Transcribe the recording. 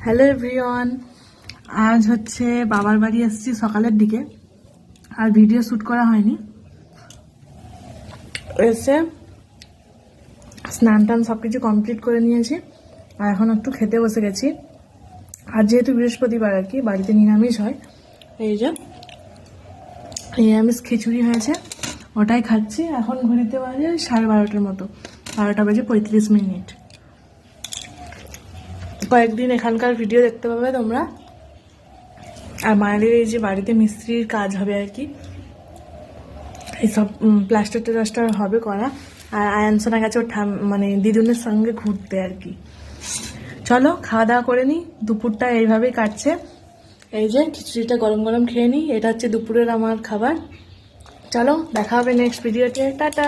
Hello everyone, আজ হচ্ছে বাবার বাড়ি এসেছি সকালের দিকে, আর ভিডিও শ্যুট করা হয়নি। এসে স্নান টান সব কিছু কমপ্লিট করে নিয়েছি, আর এখন একটু খেতে বসে গেছি। আর যেহেতু বৃহস্পতিবার আর কি, বাড়িতে নিরামিষ হয়। এই যে নিরামিষ খিচুড়ি হয়েছে, ওটাই খাচ্ছি। এখন ঘড়িতে বাজে 12:30 মতো, 12:35। কয়েকদিন এখানকার ভিডিও দেখতে পাবে তোমরা। আর মায়েদের এই যে বাড়িতে মিস্ত্রির কাজ হবে আর কি, এইসব প্লাস্টার টাস্টার হবে করা। আর আয়ানসোনা গেছে ওর মানে দিদুনের সঙ্গে ঘুরতে আর কি। চলো খাওয়া দাওয়া করে নিই। দুপুরটা এইভাবেই কাটছে। এই যে খিচুড়িটা গরম গরম খেয়ে নিই, এটা হচ্ছে দুপুরের আমার খাবার। চলো দেখা হবে নেক্সট ভিডিওতে, টাটা।